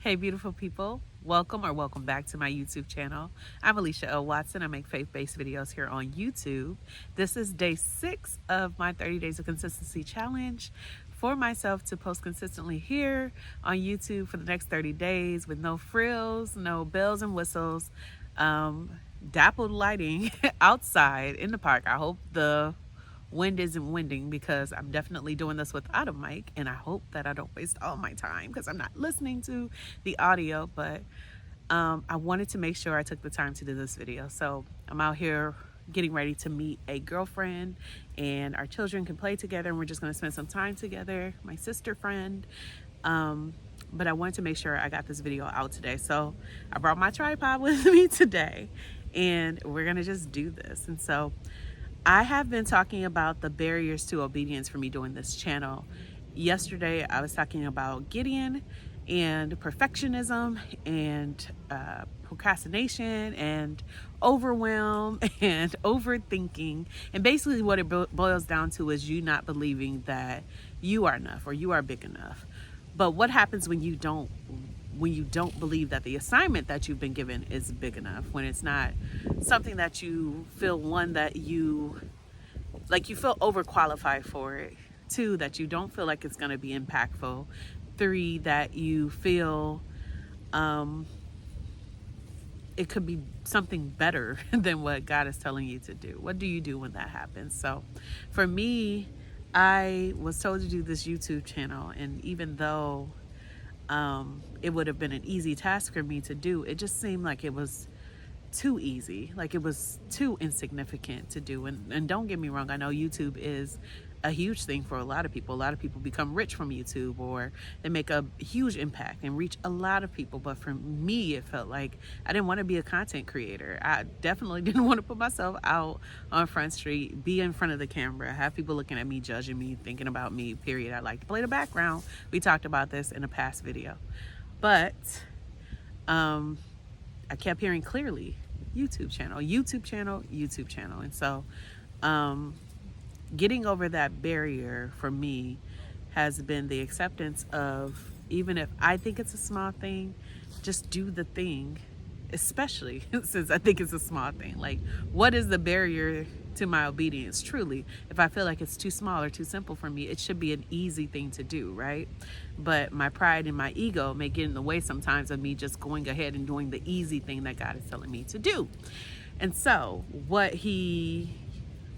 Hey, beautiful people. Welcome back to my YouTube channel. I'm Alicia L. Watson. I make faith-based videos here on YouTube. This is day 6 of my 30 Days of Consistency challenge for myself to post consistently here on YouTube for the next 30 days with no frills, no bells and whistles, dappled lighting outside in the park. I hope the wind isn't winding because I'm definitely doing this without a mic, and I hope that I don't waste all my time because I'm not listening to the audio. But I wanted to make sure I took the time to do this video. So I'm out here getting ready to meet a girlfriend, and our children can play together, and we're just going to spend some time together, my sister friend. But I wanted to make sure I got this video out today, so I brought my tripod with me today, and we're going to just do this. And so I have been talking about the barriers to obedience for me doing this channel. Yesterday, I was talking about Gideon and perfectionism and procrastination and overwhelm and overthinking. And basically what it boils down to is you not believing that you are enough or you are big enough. But what happens when you don't believe that the assignment that you've been given is big enough, when it's not something that you feel, one, that you feel overqualified for it, 2, that you don't feel like it's going to be impactful, 3, that you feel it could be something better than what God is telling you to do. What do you do when that happens? So for me, I was told to do this YouTube channel, and even though it would have been an easy task for me to do, it just seemed like it was too easy, like it was too insignificant to do. And don't get me wrong, I know YouTube is a huge thing for a lot of people. A lot of people become rich from YouTube, or they make a huge impact and reach a lot of people. But for me, it felt like I didn't want to be a content creator. I definitely didn't want to put myself out on Front Street, be in front of the camera, have people looking at me, judging me, thinking about me, period. I like to play the background. We talked about this in a past video. But I kept hearing clearly, YouTube channel. And so getting over that barrier for me has been the acceptance of, even if I think it's a small thing, just do the thing, especially since I think it's a small thing. Like, what is the barrier to my obedience? Truly, if I feel like it's too small or too simple for me, it should be an easy thing to do, right? But my pride and my ego may get in the way sometimes of me just going ahead and doing the easy thing that God is telling me to do. And so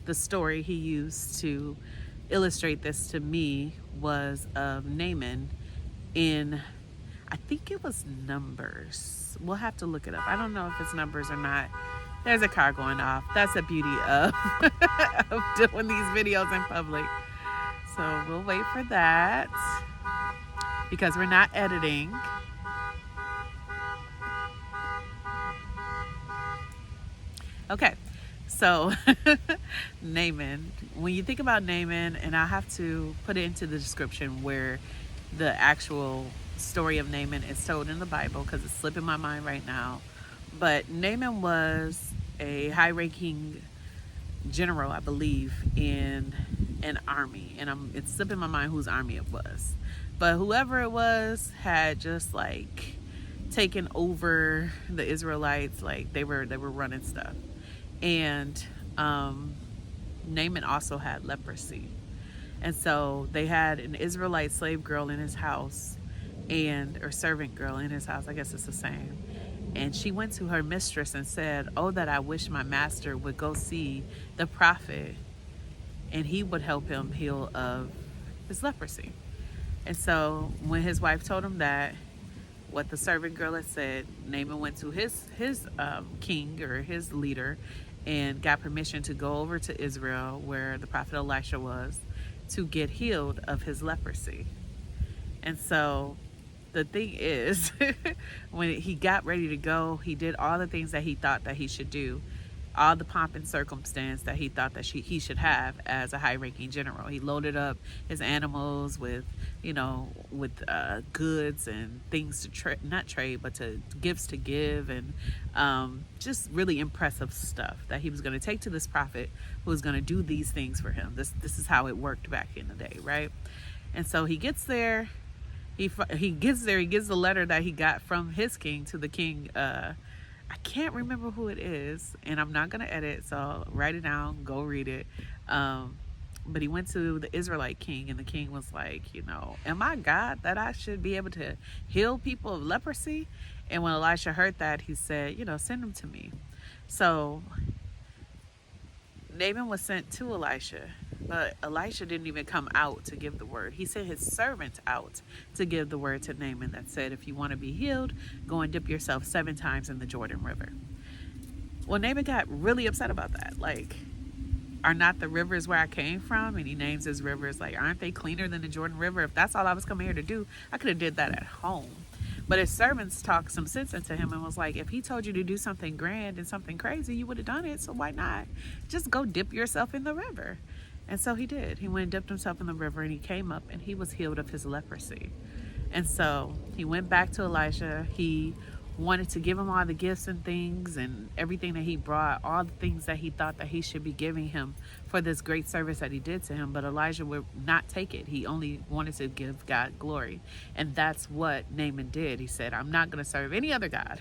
the story he used to illustrate this to me was of Naaman in, I think it was Numbers. We'll have to look it up. I don't know if it's Numbers or not. There's a car going off. That's the beauty of, of doing these videos in public. So we'll wait for that because we're not editing. Okay, so Naaman, when you think about Naaman, and I have to put it into the description where the actual story of Naaman is told in the Bible because it's slipping my mind right now. But Naaman was a high-ranking general, I believe, in an army. And it's slipping my mind whose army it was. But whoever it was had just like taken over the Israelites, like they were running stuff. And Naaman also had leprosy. And so they had an Israelite slave girl in his house, or servant girl in his house, I guess it's the same. And she went to her mistress and said, "Oh, that I wish my master would go see the prophet and he would help him heal of his leprosy." And so when his wife told him that, what the servant girl had said, Naaman went to his king, or his leader, and got permission to go over to Israel where the prophet Elisha was, to get healed of his leprosy. And so the thing is, when he got ready to go, he did all the things that he thought that he should do, all the pomp and circumstance that he thought that he should have as a high-ranking general. He loaded up his animals with goods and things to not trade, but to gifts to give, and just really impressive stuff that he was going to take to this prophet who was going to do these things for him. This is how it worked back in the day, right? And so he gets there, He gets there. He gives the letter that he got from his king to the king. I can't remember who it is, and I'm not gonna edit, so write it down, go read it. Um, but he went to the Israelite king, and the king was like, am I God that I should be able to heal people of leprosy? And when Elisha heard that, he said, send him to me. So Naaman was sent to Elisha, but Elisha didn't even come out to give the word. He sent his servant out to give the word to Naaman that said, if you want to be healed, go and dip yourself 7 times in the Jordan River. Well, Naaman got really upset about that. Like, are not the rivers where I came from? And he names his rivers, like, aren't they cleaner than the Jordan River? If that's all I was coming here to do, I could have did that at home. But his servants talked some sense into him and was like, if he told you to do something grand and something crazy, you would have done it. So why not just go dip yourself in the river? And so he did. He went and dipped himself in the river, and he came up and he was healed of his leprosy. And so he went back to Elisha. He wanted to give him all the gifts and things and everything that he brought, all the things that he thought that he should be giving him for this great service that he did to him. But Elijah would not take it. He only wanted to give God glory. And that's what Naaman did. He said, I'm not going to serve any other God,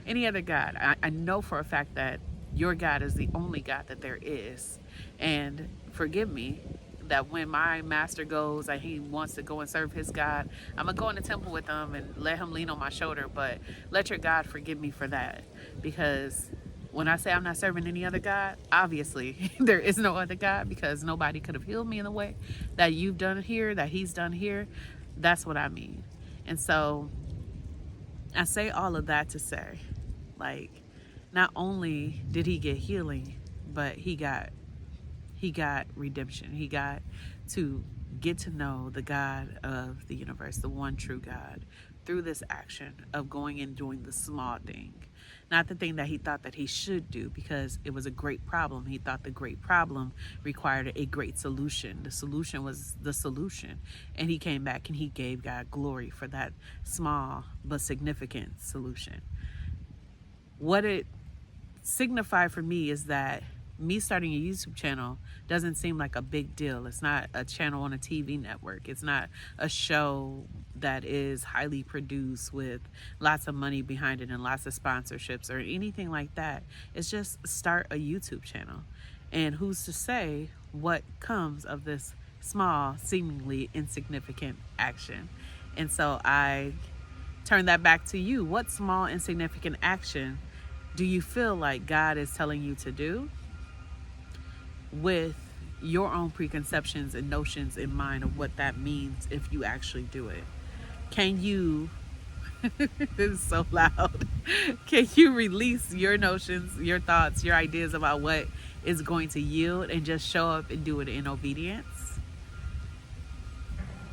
any other God. I know for a fact that your God is the only God that there is. And forgive me that when my master goes and he wants to go and serve his God, I'm gonna go in the temple with him and let him lean on my shoulder, but let your God forgive me for that. Because when I say I'm not serving any other God, obviously there is no other God, because nobody could have healed me in the way that you've done here, that he's done here. That's what I mean. And so I say all of that to say, like, not only did he get healing, but he got redemption. He got to get to know the God of the universe, the one true God, through this action of going and doing the small thing. Not the thing that he thought that he should do, because it was a great problem. He thought the great problem required a great solution. The solution was the solution. And he came back and he gave God glory for that small but significant solution. What it signified for me is that me starting a YouTube channel doesn't seem like a big deal. It's not a channel on a TV network. It's not a show that is highly produced with lots of money behind it and lots of sponsorships or anything like that. It's just start a YouTube channel. And who's to say what comes of this small, seemingly insignificant action? And so I turn that back to you. What small, insignificant action do you feel like God is telling you to do, with your own preconceptions and notions in mind of what that means if you actually do it? Can you, this is so loud, can you release your notions, your thoughts, your ideas about what is going to yield and just show up and do it in obedience?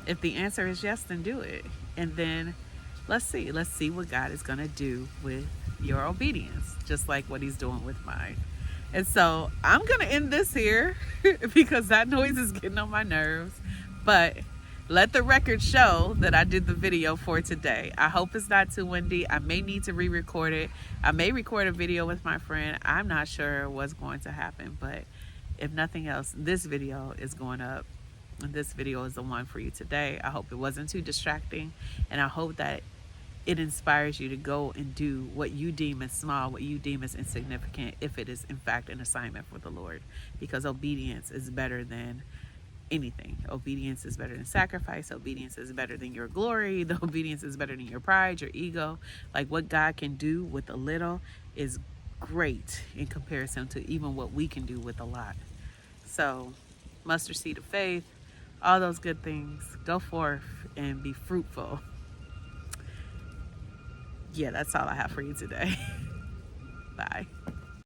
If the answer is yes, then do it. And then let's see what God is going to do with your obedience, just like what he's doing with mine. And so I'm going to end this here because that noise is getting on my nerves. But let the record show that I did the video for today. I hope it's not too windy. I may need to re-record it. I may record a video with my friend. I'm not sure what's going to happen. But if nothing else, this video is going up. And this video is the one for you today. I hope it wasn't too distracting. And I hope that it inspires you to go and do what you deem as small, what you deem as insignificant, if it is in fact an assignment for the Lord. Because obedience is better than anything. Obedience is better than sacrifice. Obedience is better than your glory. The obedience is better than your pride, your ego. Like, what God can do with a little is great in comparison to even what we can do with a lot. So, mustard seed of faith, all those good things. Go forth and be fruitful. Yeah, that's all I have for you today. Bye.